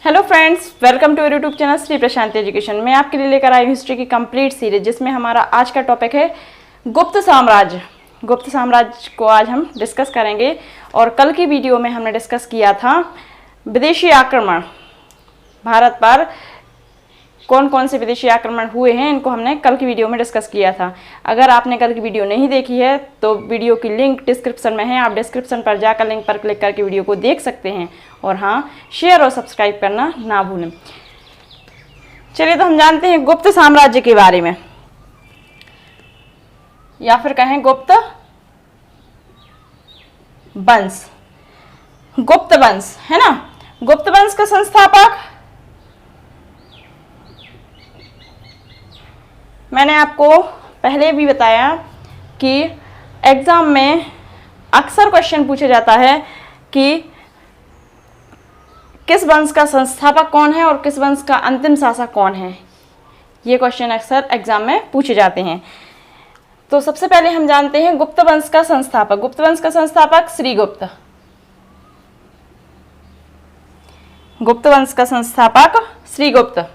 Hello friends, welcome to your YouTube channel Shri Prashanti education. मैं आपके लिए लेकर आई हूँ हिस्ट्री की कंप्लीट सीरीज, जिसमें हमारा आज का टॉपिक है गुप्त साम्राज्य। गुप्त साम्राज्य को आज हम डिस्कस करेंगे। और कल की वीडियो में हमने डिस्कस किया था विदेशी आक्रमण, भारत पर कौन कौन से विदेशी आक्रमण हुए हैं, इनको हमने कल की वीडियो में डिस्कस किया था। अगर आपने कल की वीडियो नहीं देखी है तो वीडियो की लिंक डिस्क्रिप्शन में है, आप डिस्क्रिप्शन पर जाकर लिंक पर क्लिक करके वीडियो को देख सकते हैं। और हाँ, शेयर और सब्सक्राइब करना ना भूलें। चलिए तो हम जानते हैं गुप्त साम्राज्य के बारे में, या फिर कहें गुप्त वंश। गुप्त वंश है ना। गुप्त वंश का संस्थापक मैंने आपको पहले भी बताया कि एग्जाम में अक्सर क्वेश्चन पूछा जाता है कि किस वंश का संस्थापक कौन है और किस वंश का अंतिम शासक कौन है। ये क्वेश्चन अक्सर एग्जाम में पूछे जाते हैं। तो सबसे पहले हम जानते हैं गुप्त वंश का संस्थापक। गुप्त वंश का संस्थापक श्रीगुप्त। गुप्त वंश का संस्थापक श्रीगुप्त।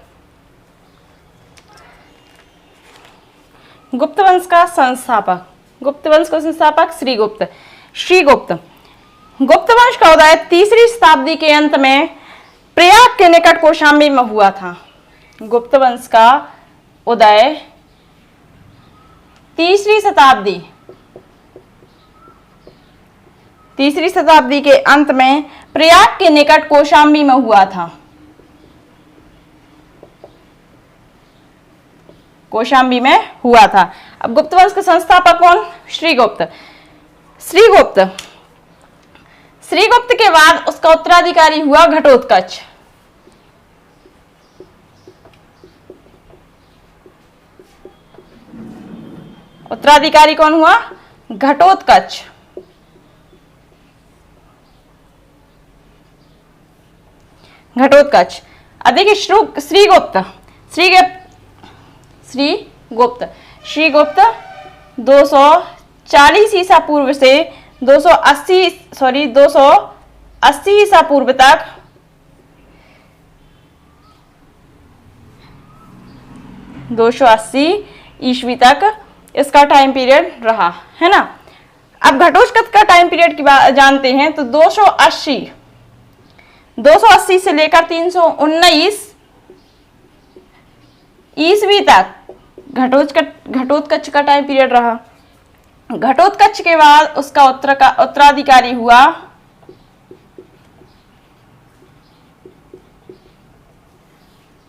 गुप्त वंश का संस्थापक, गुप्त वंश का संस्थापक श्रीगुप्त। श्रीगुप्त गुप्त वंश का उदय 3री शताब्दी के अंत में प्रयाग के निकट कौशाम्बी में हुआ था। गुप्त वंश का उदय 3री शताब्दी के अंत में प्रयाग के निकट कौशाम्बी में हुआ था। कौशाम्बी में हुआ था। अब गुप्त वंश का संस्थापक कौन? श्रीगुप्त। श्रीगुप्त के बाद उसका उत्तराधिकारी हुआ घटोत्कच। उत्तराधिकारी कौन हुआ? घटोत्कच। अब देखिए श्रीगुप्त 240 ईसा पूर्व से 280 ईसा पूर्व तक ईस्वी तक इसका टाइम पीरियड रहा है ना। अब घटोत्कच का टाइम पीरियड की बात जानते हैं तो 280 से लेकर 319 ईस्वी तक घटोत्कच का टाइम पीरियड रहा। घटोत्कच के बाद उसका उत्तराधिकारी हुआ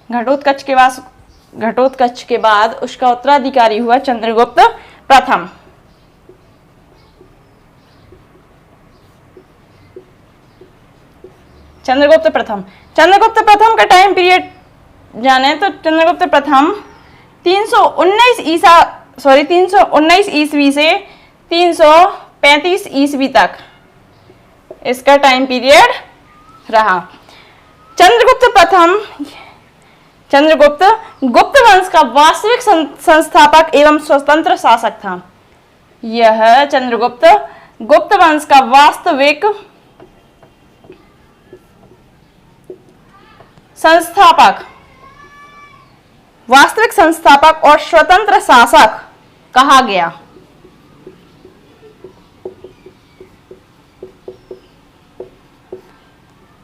घटोत्कच के बाद उसका उत्तराधिकारी हुआ चंद्रगुप्त प्रथम। चंद्रगुप्त प्रथम का टाइम पीरियड जाने तो चंद्रगुप्त प्रथम 319 ईस्वी से 335 ईस्वी तक इसका टाइम पीरियड रहा। चंद्रगुप्त गुप्त वंश का वास्तविक संस्थापक एवं स्वतंत्र शासक था। यह चंद्रगुप्त गुप्त वंश का वास्तविक संस्थापक और स्वतंत्र शासक कहा गया।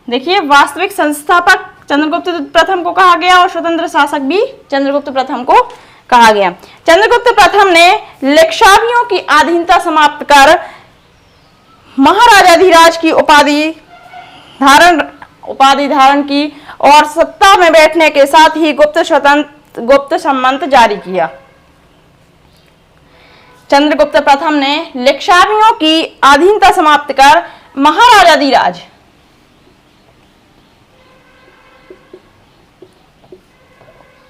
देखिए, वास्तविक संस्थापक चंद्रगुप्त प्रथम को कहा गया और स्वतंत्र शासक भी चंद्रगुप्त प्रथम को कहा गया। चंद्रगुप्त प्रथम ने लिच्छवियों की अधीनता समाप्त कर महाराजाधिराज की उपाधि धारण की और सत्ता में बैठने के साथ ही गुप्त संमत जारी किया। चंद्रगुप्त प्रथम ने लिच्छवियों की अधीनता समाप्त कर महाराजाधिराज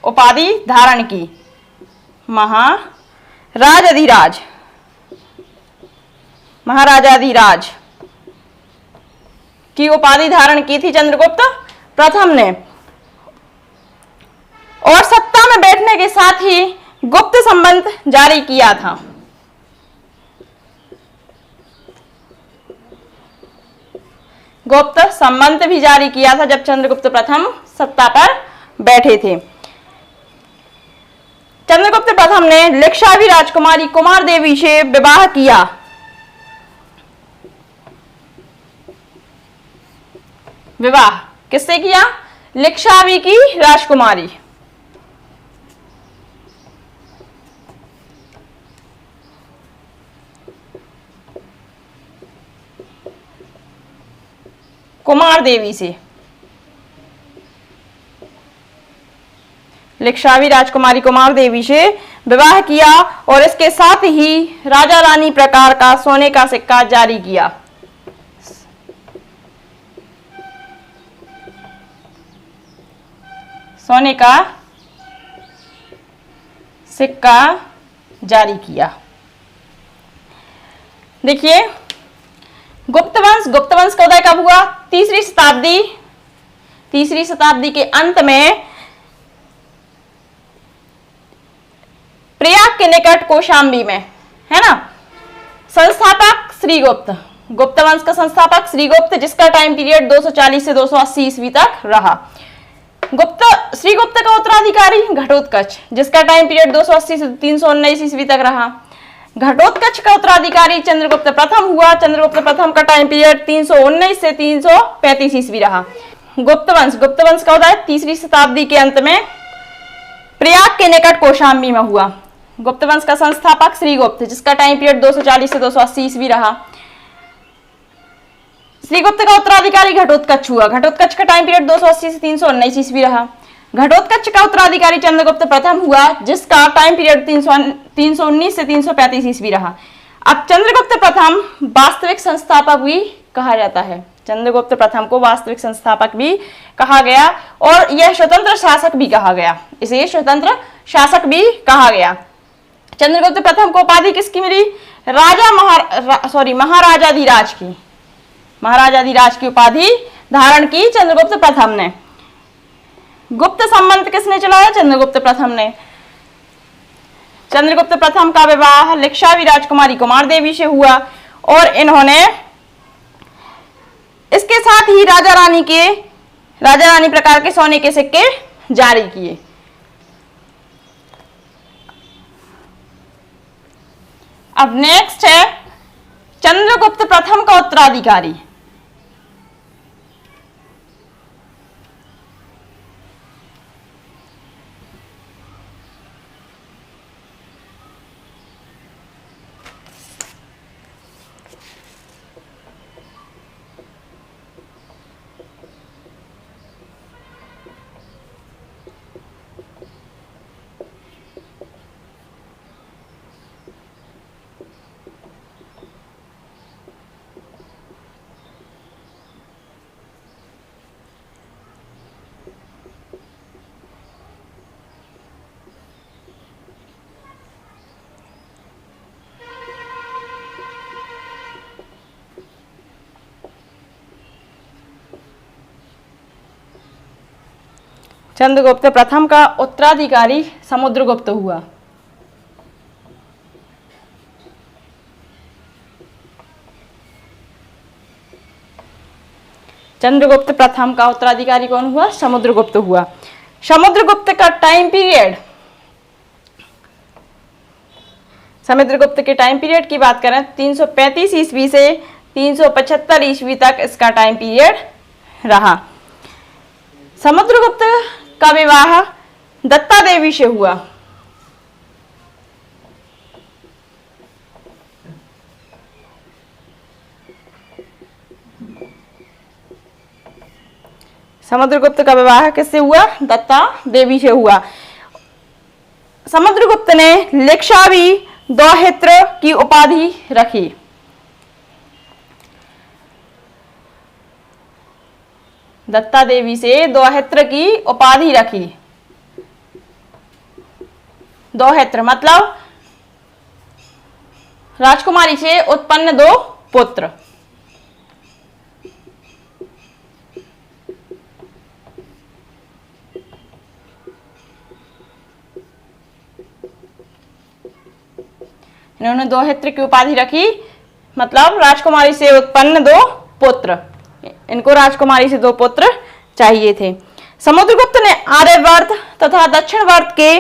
उपाधि धारण की। महाराजाधिराज की उपाधि धारण की थी चंद्रगुप्त प्रथम ने, और सत्ता में बैठने के साथ ही गुप्त संबंध जारी किया था। गुप्त संबंध भी जारी किया था जब चंद्रगुप्त प्रथम सत्ता पर बैठे थे। चंद्रगुप्त प्रथम ने लिच्छवी राजकुमारी कुमार देवी से विवाह किया। विवाह किससे किया? लिच्छवी की राजकुमारी। कुमार देवी से, लिच्छवी राजकुमारी कुमार देवी से विवाह किया और इसके साथ ही राजा रानी प्रकार का सोने का सिक्का जारी किया। सोने का सिक्का जारी किया। देखिए, गुप्त वंश का उदय कब हुआ? तीसरी शताब्दी के अंत में प्रयाग के निकट कौशाम्बी में, है ना। संस्थापक श्रीगुप्त, गुप्त वंश का संस्थापक श्रीगुप्त, जिसका टाइम पीरियड 240 से 280 ईस्वी तक रहा। श्रीगुप्त का उत्तराधिकारी घटोत्कच, जिसका टाइम पीरियड 280 से 319 ईस्वी तक रहा। घटोत्कच का उत्तराधिकारी चंद्रगुप्त प्रथम हुआ। चंद्रगुप्त प्रथम का टाइम पीरियड 319 से 335 ईस्वी रहा। गुप्त वंश का उदय तीसरी शताब्दी के अंत में प्रयाग के निकट कौशाम्बी में हुआ। गुप्त वंश का संस्थापक श्रीगुप्त, जिसका टाइम पीरियड 240 से 280 ईस्वी रहा। श्रीगुप्त का उत्तराधिकारी घटोत्कच हुआ। घटोत्कच का टाइम पीरियड 280 से 319 ईस्वी रहा। घटोत्कच का उत्तराधिकारी चंद्रगुप्त प्रथम हुआ, जिसका टाइम पीरियड 319 से 335 ईस्वी रहा। अब चंद्रगुप्त प्रथम वास्तविक संस्थापक भी कहा जाता है। चंद्रगुप्त प्रथम को वास्तविक संस्थापक भी कहा गया और यह स्वतंत्र शासक भी कहा गया। इसे स्वतंत्र शासक भी कहा गया। चंद्रगुप्त प्रथम को उपाधि किसकी मिली? महाराजाधिराज की उपाधि धारण की चंद्रगुप्त प्रथम ने। गुप्त संबंध किसने चलाया? चंद्रगुप्त प्रथम ने। चंद्रगुप्त प्रथम का विवाह लिच्छवी राजकुमारी कुमार देवी से हुआ और इन्होंने इसके साथ ही राजा रानी प्रकार के सोने के सिक्के जारी किए। अब नेक्स्ट है चंद्रगुप्त प्रथम का उत्तराधिकारी। चंद्रगुप्त प्रथम का उत्तराधिकारी समुद्रगुप्त हुआ। चंद्रगुप्त प्रथम का उत्तराधिकारी कौन हुआ? समुद्रगुप्त हुआ। समुद्रगुप्त का टाइम पीरियड, समुद्रगुप्त के टाइम पीरियड की बात करें 335 ईस्वी से 375 ईस्वी तक इसका टाइम पीरियड रहा। समुद्रगुप्त का विवाह दत्ता देवी से हुआ। समुद्रगुप्त का विवाह किससे हुआ? दत्ता देवी से हुआ। समुद्रगुप्त ने लिच्छवी दौहित्र की उपाधि रखी। दत्ता देवी से दौहित्र की उपाधि रखी। दौहित्र मतलब राजकुमारी से उत्पन्न दो पुत्र। इन्होंने दौहित्र की उपाधि रखी, मतलब राजकुमारी से उत्पन्न दो पुत्र। इनको राजकुमारी से 2 पुत्र चाहिए थे। समुद्रगुप्त ने आर्यवर्त तथा दक्षिणवर्त के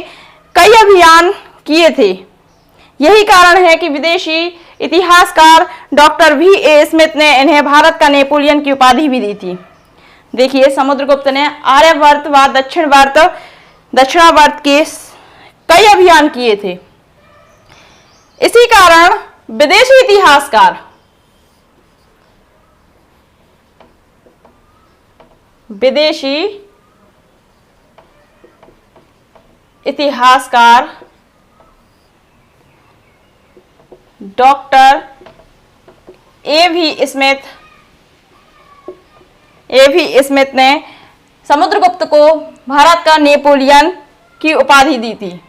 कई अभियान किए थे। यही कारण है कि विदेशी इतिहासकार डॉक्टर V.A. स्मिथ ने इन्हें भारत का नेपोलियन की उपाधि भी दी थी। देखिए, समुद्रगुप्त ने आर्यवर्त व दक्षिणावर्त के कई अभियान किए थे। इसी कारण विदेशी इतिहासकार डॉक्टर A.V. स्मिथ ने समुद्रगुप्त को भारत का नेपोलियन की उपाधि दी थी।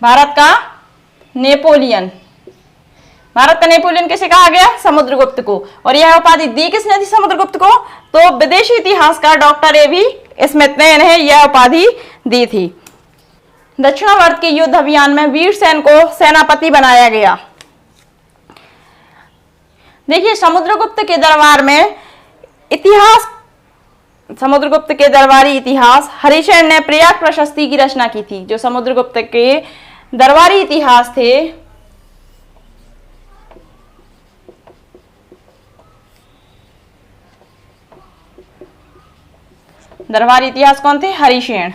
भारत का नेपोलियन किसे कहा गया? समुद्रगुप्त को। और यह उपाधि दी किसने थी समुद्रगुप्त को? तो विदेशी इतिहासकार डॉक्टर A.V. स्मिथ ने इन्हें यह उपाधि दी थी। दक्षिणावर्त के युद्ध अभियान में वीरसेन को सेनापति बनाया गया। देखिए, समुद्रगुप्त के दरबारी इतिहास हरिशेन ने प्रयाग प्रशस्ति की रचना की थी। जो समुद्रगुप्त के दरबारी इतिहास थे, दरबारी इतिहास कौन थे? हरिसेन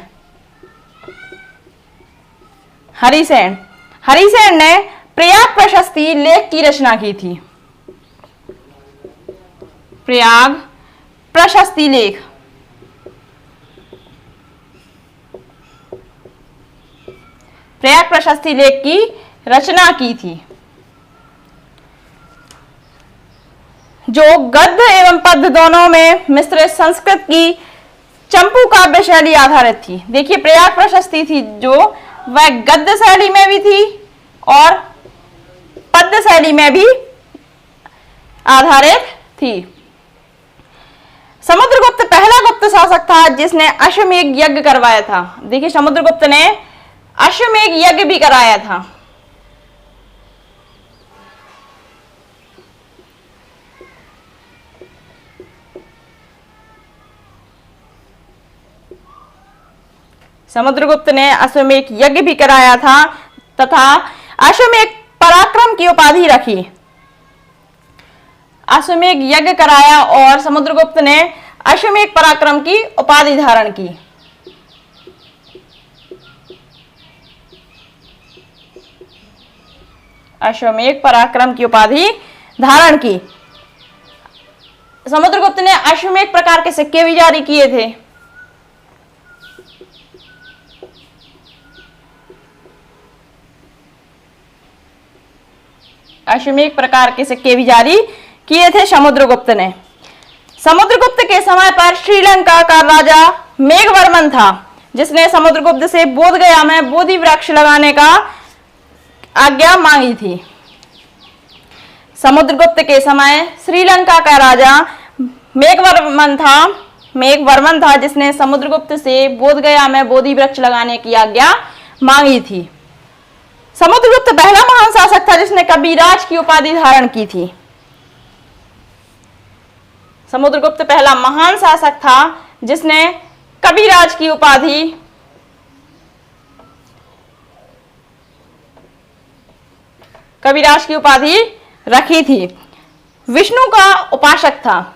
ने प्रयाग प्रशस्ति लेख की रचना की थी। प्रयाग प्रशस्ति लेख की रचना की थी, जो गद्य एवं पद्य दोनों में मिश्रित संस्कृत की चंपू काव्य शैली आधारित थी। देखिए, प्रयाग प्रशस्ति थी जो वह गद्य शैली में भी थी और पद्य शैली में भी आधारित थी। समुद्रगुप्त पहला गुप्त शासक था जिसने अश्वमेध यज्ञ करवाया था। देखिए, समुद्रगुप्त ने अश्वमेध यज्ञ भी कराया था। समुद्रगुप्त ने अश्वमेध यज्ञ भी कराया था तथा अश्वमेध पराक्रम की उपाधि रखी। अश्वमेध यज्ञ कराया और समुद्रगुप्त ने अश्वमेध पराक्रम की उपाधि धारण की। अश्वमेध पराक्रम की उपाधि धारण की। समुद्रगुप्त ने अश्वमेध प्रकार के सिक्के भी जारी किए थे। अश्वमेध प्रकार के सिक्के भी जारी किए थे समुद्रगुप्त ने। समुद्रगुप्त के समय पर श्रीलंका का राजा मेघवर्मन था, जिसने समुद्रगुप्त से बोधगया में बोधि वृक्ष लगाने का आज्ञा मांगी थी। समुद्रगुप्त के समय श्रीलंका का राजा मेघवर्मन था, जिसने समुद्रगुप्त से बोधगया में बोधि वृक्ष लगाने की आज्ञा मांगी थी। समुद्रगुप्त पहला महान शासक था जिसने कविराज की उपाधि धारण की थी। समुद्रगुप्त पहला महान शासक था जिसने कविराज की उपाधि रखी थी। विष्णु का उपासक था।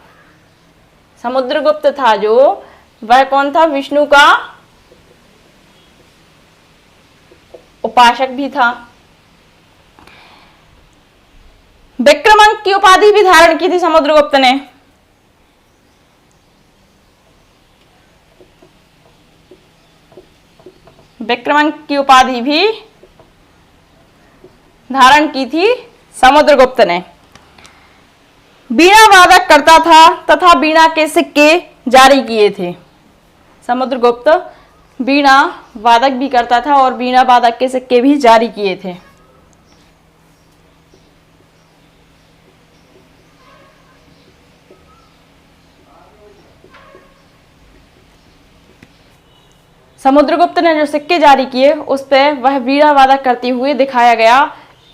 समुद्रगुप्त था जो वह कौन था? विष्णु का उपासक भी था। विक्रमांक की उपाधि भी धारण की थी समुद्रगुप्त ने। विक्रमांक की उपाधि भी धारण की थी समुद्रगुप्त ने। वीणा वादक करता था तथा वीणा के सिक्के जारी किए थे। समुद्रगुप्त वीणा वादक भी करता था और वीणा वादक के सिक्के भी जारी किए थे। समुद्रगुप्त ने जो सिक्के जारी किए उस पर वह वीणा वादक करते हुए दिखाया गया।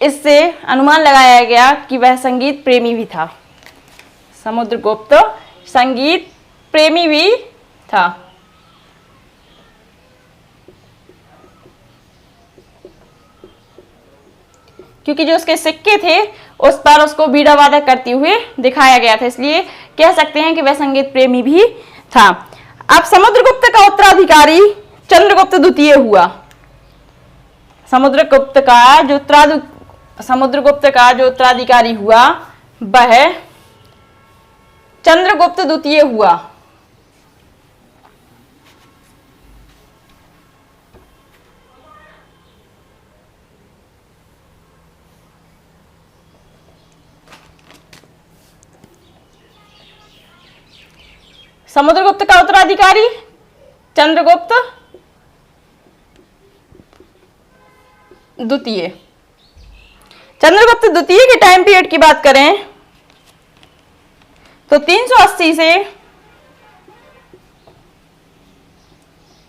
इससे अनुमान लगाया गया कि वह संगीत प्रेमी भी था। समुद्रगुप्त संगीत प्रेमी भी था। क्योंकि जो उसके सिक्के थे उस पर उसको वीणा वादक करते हुए दिखाया गया था, इसलिए कह सकते हैं कि वह संगीत प्रेमी भी था। अब समुद्रगुप्त का उत्तराधिकारी चंद्रगुप्त द्वितीय हुआ। समुद्रगुप्त का जो उत्तराधिकारी हुआ वह चंद्रगुप्त द्वितीय हुआ। समुद्रगुप्त का उत्तराधिकारी चंद्रगुप्त द्वितीय। चंद्रगुप्त द्वितीय के टाइम पीरियड की बात करें तो 380 से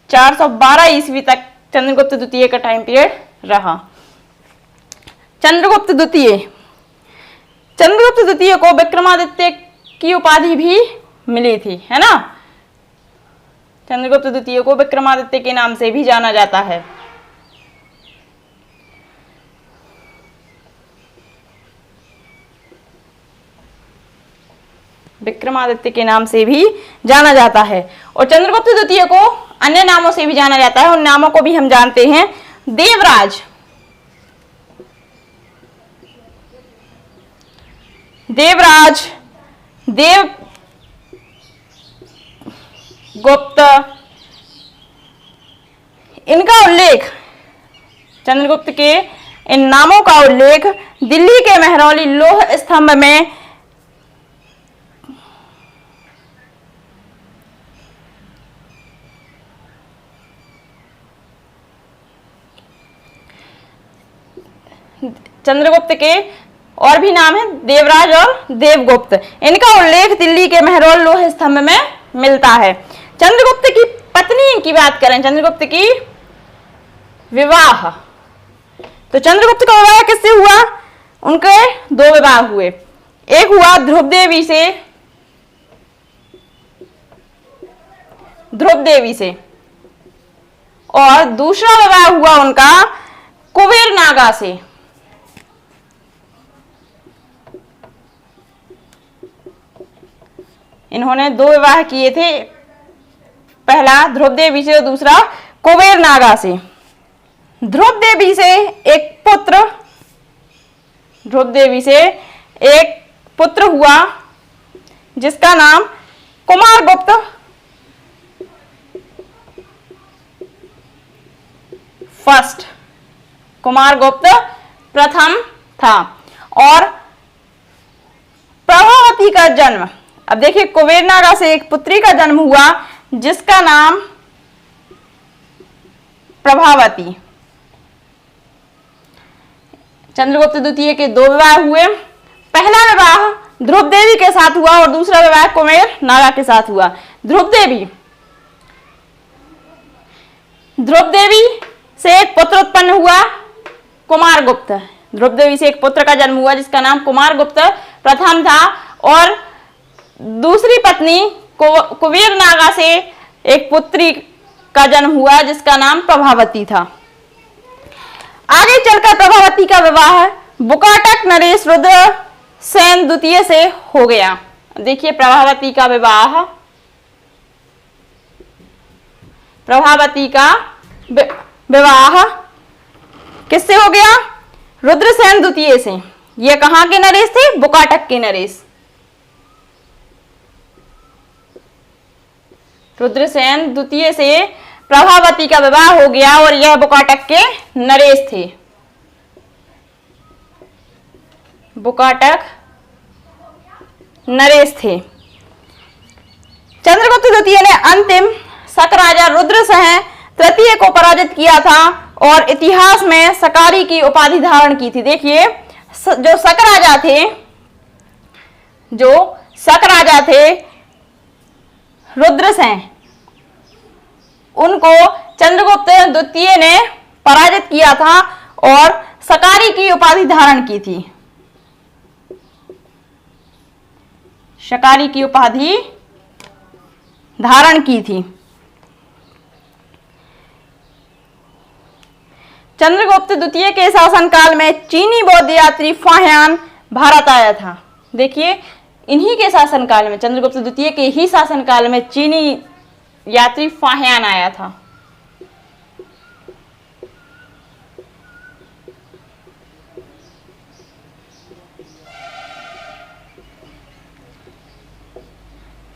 412 ईस्वी तक चंद्रगुप्त द्वितीय का टाइम पीरियड रहा। चंद्रगुप्त द्वितीय को विक्रमादित्य की उपाधि भी मिली थी, है ना। चंद्रगुप्त द्वितीय को विक्रमादित्य के नाम से भी जाना जाता है। विक्रमादित्य के नाम से भी जाना जाता है। और चंद्रगुप्त द्वितीय को अन्य नामों से भी जाना जाता है, उन नामों को भी हम जानते हैं। देवराज, देवगुप्त, इनका उल्लेख, चंद्रगुप्त के इन नामों का उल्लेख दिल्ली के मेहरौली लौह स्तंभ में चंद्रगुप्त के और भी नाम है देवराज और देवगुप्त। इनका उल्लेख दिल्ली के मेहरौल लौह स्तंभ में मिलता है। चंद्रगुप्त की पत्नी की बात करें, चंद्रगुप्त की विवाह, तो चंद्रगुप्त का विवाह किससे हुआ? उनके दो विवाह हुए। एक हुआ ध्रुव देवी से और दूसरा विवाह हुआ उनका कुबेर नागा से। इन्होंने दो विवाह किए थे, पहला ध्रुव देवी से और दूसरा कुबेर नागा से। ध्रुव देवी से एक पुत्र हुआ जिसका नाम कुमारगुप्त फर्स्ट, कुमारगुप्त प्रथम था। और प्रभावती का जन्म, अब देखिए कुबेर नागा से एक पुत्री का जन्म हुआ जिसका नाम प्रभावती। चंद्रगुप्त द्वितीय के दो विवाह हुए, पहला विवाह ध्रुव देवी के साथ हुआ और दूसरा विवाह कुबेर नागा के साथ हुआ। ध्रुव देवी से एक पुत्र उत्पन्न हुआ कुमारगुप्त। ध्रुव देवी से एक पुत्र का जन्म हुआ जिसका नाम कुमारगुप्त प्रथम था और दूसरी पत्नी कुबेर नागा से एक पुत्री का जन्म हुआ जिसका नाम प्रभावती था। आगे चलकर प्रभावती का विवाह बुकाटक नरेश रुद्र सेन द्वितीय से हो गया। देखिए प्रभावती का विवाह किससे हो गया? रुद्रसेन द्वितीय से। ये कहां के नरेश थे? बुकाटक के नरेश। रुद्रसेन द्वितीय से प्रभावती का विवाह हो गया और यह बुकाटक के नरेश थे। बुकाटक नरेश थे। चंद्रगुप्त द्वितीय ने अंतिम शक राजा रुद्रसेन तृतीय को पराजित किया था और इतिहास में शकारी की उपाधि धारण की थी। देखिए जो शक राजा थे रुद्रसेन, उनको चंद्रगुप्त द्वितीय ने पराजित किया था और सकारी की उपाधि धारण की थी। सकारी की उपाधि धारण की थी। चंद्रगुप्त द्वितीय के शासनकाल में चीनी बौद्ध यात्री फाह्यान भारत आया था। देखिए, इन्हीं के शासनकाल में, चंद्रगुप्त द्वितीय के ही शासनकाल में चीनी यात्री फाह्यान आया था।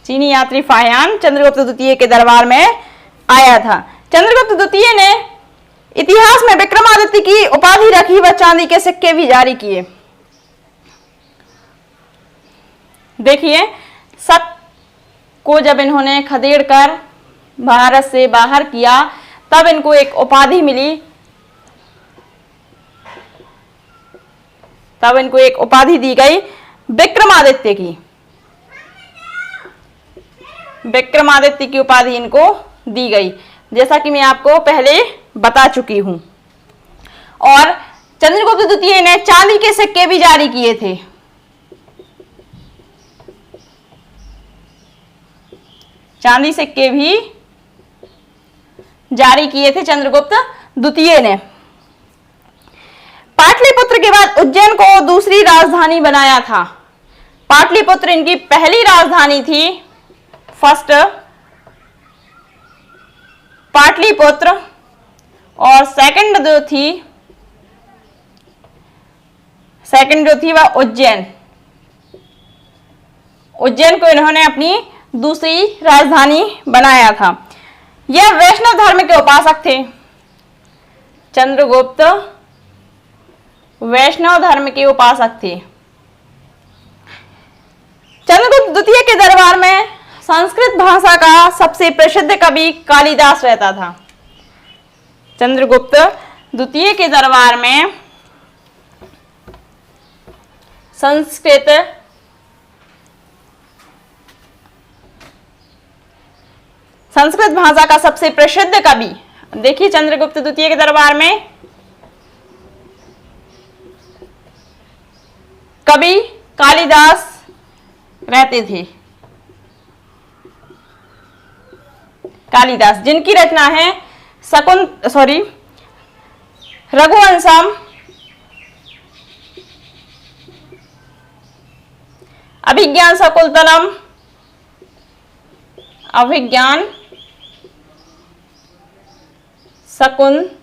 चीनी यात्री फाह्यान चंद्रगुप्त द्वितीय के दरबार में आया था। चंद्रगुप्त द्वितीय ने इतिहास में विक्रमादित्य की उपाधि रखी व चांदी के सिक्के भी जारी किए। देखिए, शक को जब इन्होंने खदेड़कर भारत से बाहर किया तब इनको एक उपाधि मिली, तब इनको एक उपाधि दी गई विक्रमादित्य की। विक्रमादित्य की उपाधि इनको दी गई, जैसा कि मैं आपको पहले बता चुकी हूं। और चंद्रगुप्त द्वितीय ने चांदी के सिक्के भी जारी किए थे। चांदी सिक्के भी जारी किए थे चंद्रगुप्त द्वितीय ने। पाटलिपुत्र के बाद उज्जैन को दूसरी राजधानी बनाया था। पाटलिपुत्र इनकी पहली राजधानी थी, फर्स्ट पाटलिपुत्र, और सेकंड जो थी वह उज्जैन। उज्जैन को इन्होंने अपनी दूसरी राजधानी बनाया था। यह वैष्णव धर्म के उपासक थे। चंद्रगुप्त वैष्णव धर्म के उपासक थे। चंद्रगुप्त द्वितीय के दरबार में संस्कृत भाषा का सबसे प्रसिद्ध कवि कालिदास रहता था। चंद्रगुप्त द्वितीय के दरबार में संस्कृत भाषा का सबसे प्रसिद्ध कवि, देखिए चंद्रगुप्त द्वितीय के दरबार में कवि कालिदास रहते थे। कालिदास, जिनकी रचना है रघुवंशम, अभिज्ञान शकुंतलम, अभिज्ञान शकुंतलम,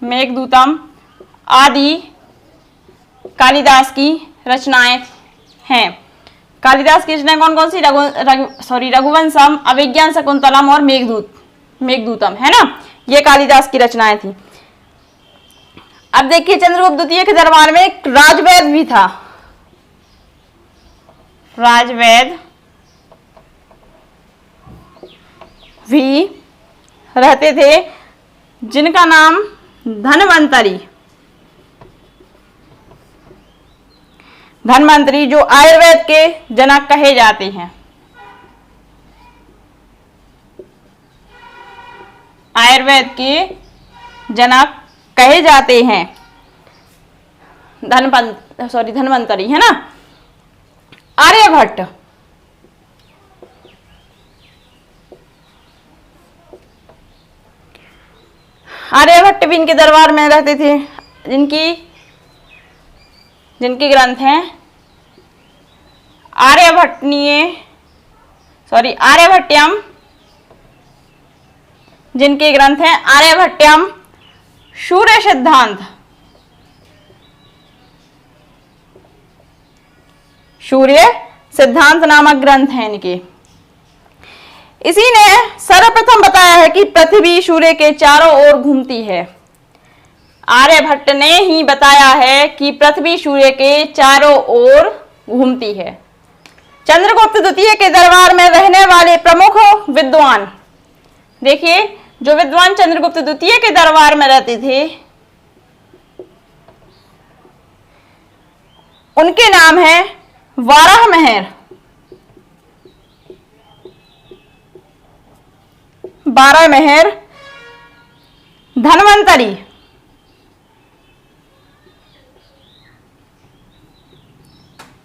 मेघदूतम आदि कालिदास की रचनाएं हैं। कालिदास की रचनाएं कौन कौन सी? रघुवंशम, अभिज्ञान शकुंतलम और मेघदूतम, है ना, ये कालिदास की रचनाएं थी। अब देखिए, चंद्रगुप्त द्वितीय के दरबार में एक राजवैद्य भी था। राजवैद्य भी रहते थे, जिनका नाम धन्वंतरी, जो आयुर्वेद के जनक कहे जाते हैं। आयुर्वेद के जनक कहे जाते हैं धन्वंतरी, है ना। आर्यभट्ट, आर्यभट्ट भी इनके दरबार में रहते थे, जिनके ग्रंथ हैं आर्यभट्टयम, जिनके ग्रंथ हैं आर्यभट्टयम, सूर्य सिद्धांत नामक ग्रंथ हैं इनके। इसी ने सर्वप्रथम बताया है कि पृथ्वी सूर्य के चारों ओर घूमती है। आर्यभट्ट ने ही बताया है कि पृथ्वी सूर्य के चारों ओर घूमती है। चंद्रगुप्त द्वितीय के दरबार में रहने वाले प्रमुख विद्वान, देखिए जो विद्वान चंद्रगुप्त द्वितीय के दरबार में रहते थे उनके नाम है वाराहमेहर, बारहमेहर, धन्वंतरी,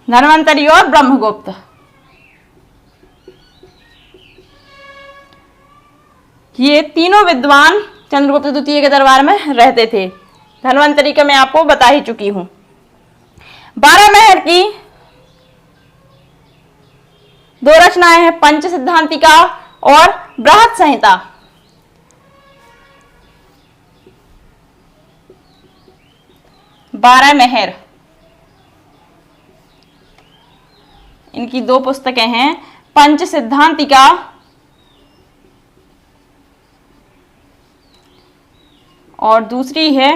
धन्वंतरी और ब्रह्मगुप्त। ये तीनों विद्वान चंद्रगुप्त द्वितीय के दरबार में रहते थे। धन्वंतरी का मैं आपको बता ही चुकी हूं। बारहमेहर की दो रचनाएं हैं, पंच सिद्धांतिका और बृहत संहिता। बारहमेहर, इनकी दो पुस्तकें हैं, पंच सिद्धांतिका और दूसरी है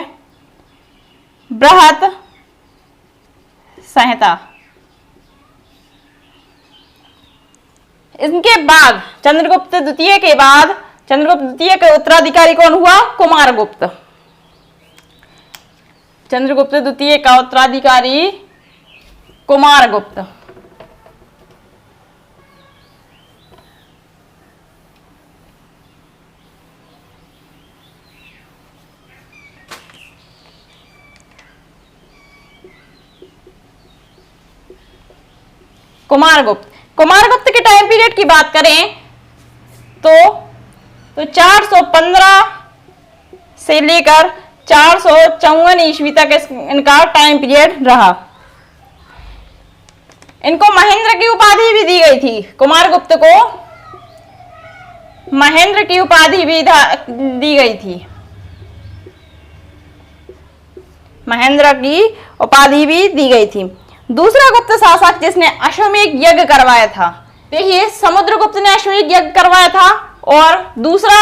बृहत संहिता। इनके बाद चंद्रगुप्त द्वितीय के बाद चंद्रगुप्त द्वितीय के उत्तराधिकारी कौन हुआ? कुमारगुप्त। चंद्रगुप्त द्वितीय का उत्तराधिकारी कुमारगुप्त। कुमारगुप्त के टाइम पीरियड की बात करें तो 415 से लेकर 454 ईस्वी तक इनका टाइम पीरियड रहा। इनको महेंद्र की उपाधि भी दी गई थी। कुमारगुप्त को महेंद्र की उपाधि भी दी गई थी। महेंद्र की उपाधि भी दी गई थी। दूसरा गुप्त शासक जिसने अश्वमेध यज्ञ करवाया था, देखिए समुद्रगुप्त ने अश्वमेध यज्ञ करवाया था, और दूसरा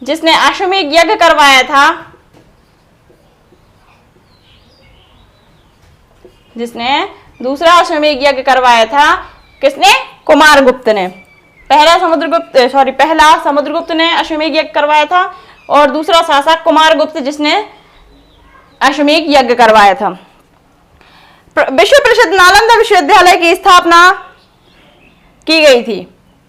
जिसने अश्वमेध यज्ञ करवाया था, दूसरा अश्वमेध यज्ञ करवाया था किसने? कुमारगुप्त ने। पहला समुद्रगुप्त ने अश्वमेध यज्ञ करवाया था, और दूसरा शासक कुमारगुप्त जिसने अश्वमेध यज्ञ करवाया था। विश्व प्रसिद्ध नालंदा विश्वविद्यालय की स्थापना की गई थी।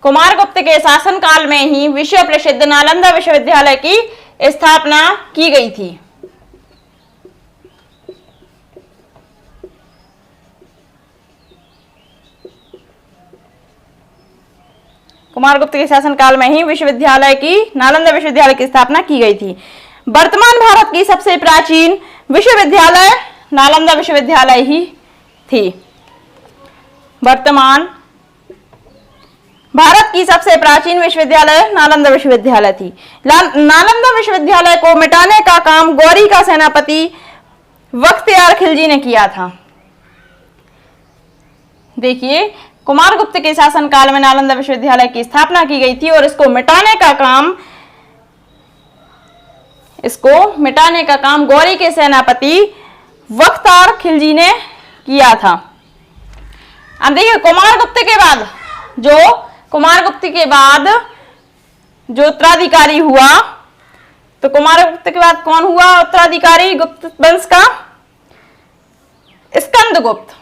कुमारगुप्त के शासनकाल में ही विश्व प्रसिद्ध नालंदा विश्वविद्यालय की स्थापना की गई थी। कुमारगुप्त के शासनकाल में ही नालंदा विश्वविद्यालय की स्थापना की गई थी। वर्तमान भारत की सबसे प्राचीन विश्वविद्यालय नालंदा विश्वविद्यालय ही थी। वर्तमान भारत की सबसे प्राचीन विश्वविद्यालय नालंदा विश्वविद्यालय थी। नालंदा विश्वविद्यालय को मिटाने का काम गौरी का सेनापति बख्तियार खिलजी ने किया था। देखिए, कुमारगुप्त के शासनकाल में नालंदा विश्वविद्यालय की स्थापना की गई थी, और इसको मिटाने का काम गौरी के सेनापति बख्तियार खिलजी ने किया था। अब देखिए, कुमारगुप्त के बाद जो उत्तराधिकारी हुआ, तो कुमारगुप्त के बाद कौन हुआ उत्तराधिकारी गुप्त वंश का? स्कंदगुप्त।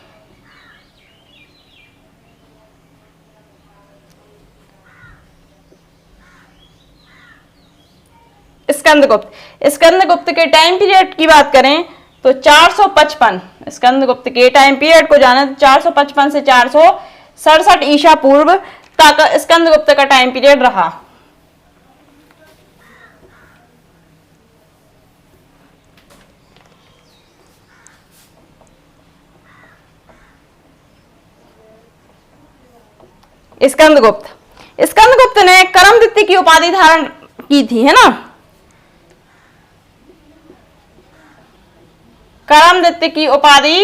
स्कंदगुप्त के टाइम पीरियड की बात करें तो 455, स्कंदगुप्त के टाइम पीरियड को जाने तो 455 से 467 ईसा पूर्व तक स्कंदगुप्त का टाइम पीरियड रहा। स्कंदगुप्त ने करमदित्य की उपाधि धारण की थी, है ना? करमदित्य की उपाधि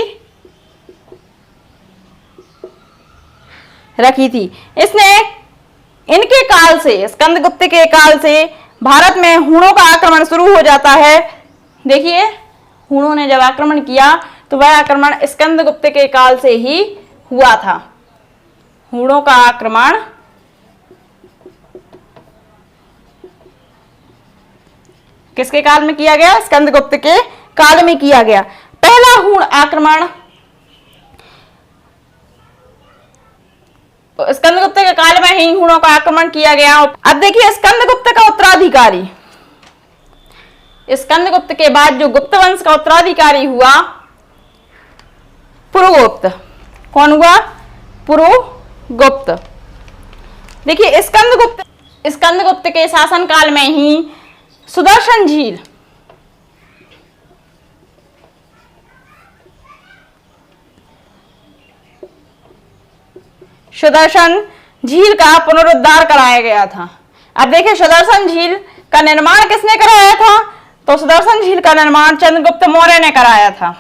रखी थी। इसने इनके काल से, स्कंदगुप्त के काल से भारत में हूणों का आक्रमण शुरू हो जाता है। देखिए, हूणों ने जब आक्रमण किया तो वह आक्रमण स्कंदगुप्त के काल से ही हुआ था। हूणों का आक्रमण किसके काल में किया गया? स्कंदगुप्त के काल में किया गया। पहला हूण आक्रमण स्कंदगुप्त के काल में ही हुणों का आक्रमण किया गया। अब देखिए स्कंदगुप्त का उत्तराधिकारी, स्कंदगुप्त के बाद जो गुप्त वंश का उत्तराधिकारी हुआ पुरुगुप्त। कौन हुआ? पुरुगुप्त। देखिए स्कंदगुप्त के शासनकाल में ही सुदर्शन झील, सुदर्शन झील का पुनरुद्धार कराया गया था। अब देखिए सुदर्शन झील का निर्माण किसने कराया था? तो सुदर्शन झील का निर्माण चंद्रगुप्त मौर्य ने कराया था।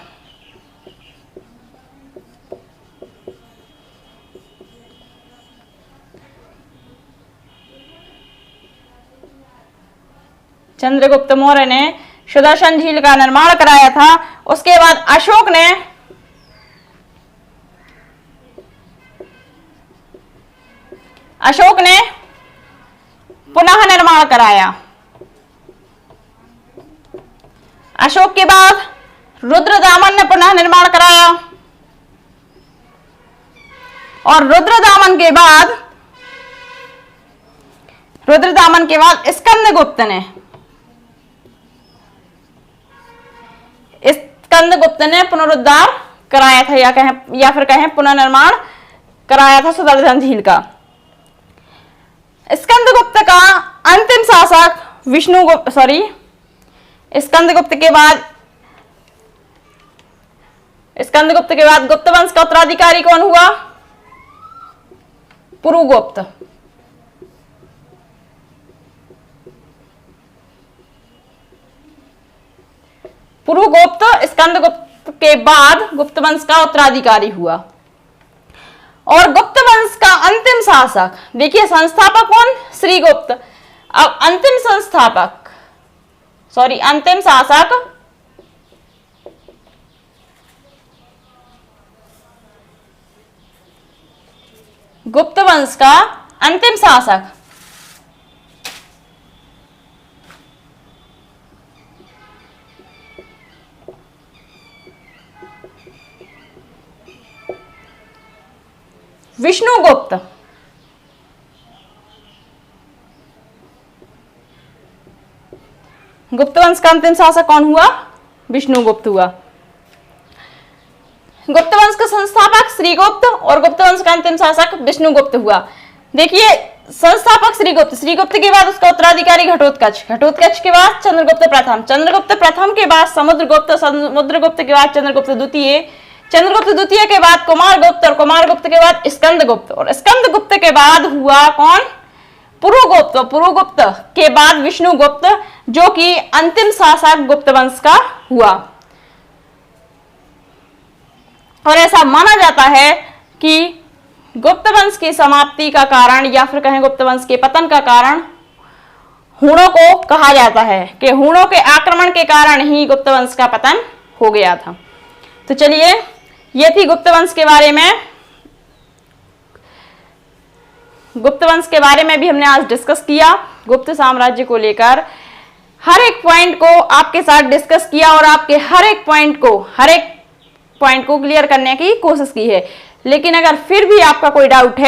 चंद्रगुप्त मौर्य ने सुदर्शन झील का निर्माण कराया था। उसके बाद अशोक ने पुनः निर्माण कराया। अशोक के बाद रुद्रदामन ने पुनः निर्माण कराया और रुद्रदामन के बाद स्कंदगुप्त ने पुनरुद्धार कराया था या फिर कहें पुनर्निर्माण कराया था सुदर्शन झील का। स्कंदगुप्त का अंतिम शासक स्कंदगुप्त के बाद गुप्त वंश का उत्तराधिकारी कौन हुआ? पुरुगुप्त। पुरुगुप्त स्कंदगुप्त के बाद गुप्त वंश का उत्तराधिकारी हुआ। और गुप्त वंश का अंतिम शासक, देखिए संस्थापक कौन? श्रीगुप्त। अब अंतिम शासक गुप्त वंश का अंतिम शासक विष्णुगुप्त। गुप्त वंश का अंतिम शासक कौन हुआ? विष्णुगुप्त हुआ। गुप्त वंश का संस्थापक श्रीगुप्त और गुप्त वंश का अंतिम शासक विष्णुगुप्त हुआ। देखिए संस्थापक श्रीगुप्त के बाद उसका उत्तराधिकारी घटोत्कच के बाद चंद्रगुप्त प्रथम के बाद समुद्रगुप्त के बाद चंद्रगुप्त द्वितीय के बाद कुमारगुप्त और कुमारगुप्त के बाद स्कंदगुप्त और स्कंदगुप्त के बाद हुआ कौन? पुरुगुप्त के बाद विष्णुगुप्त, जो कि अंतिम शासक गुप्त वंश का हुआ। और ऐसा माना जाता है कि गुप्त वंश की समाप्ति का कारण या फिर कहें गुप्त वंश के पतन का कारण हुणों को कहा जाता है कि हुणों के आक्रमण के कारण ही गुप्त वंश का पतन हो गया था। तो चलिए ये थी गुप्त वंश के बारे में भी हमने आज डिस्कस किया। गुप्त साम्राज्य को लेकर हर एक पॉइंट को आपके साथ डिस्कस किया और आपके हर एक पॉइंट को क्लियर करने की कोशिश की है। लेकिन अगर फिर भी आपका कोई डाउट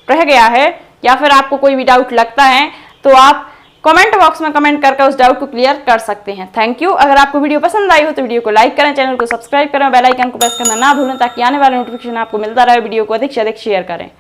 रह गया है या फिर आपको कोई भी डाउट लगता है तो आप कमेंट बॉक्स में कमेंट करके उस डाउट को क्लियर कर सकते हैं। Thank you. अगर आपको वीडियो पसंद आई हो तो वीडियो को लाइक करें, चैनल को सब्सक्राइब करें, बेल आइकन को प्रेस करना ना भूलें ताकि आने वाले नोटिफिकेशन आपको मिलता रहे। वीडियो को अधिक से अधिक शेयर करें।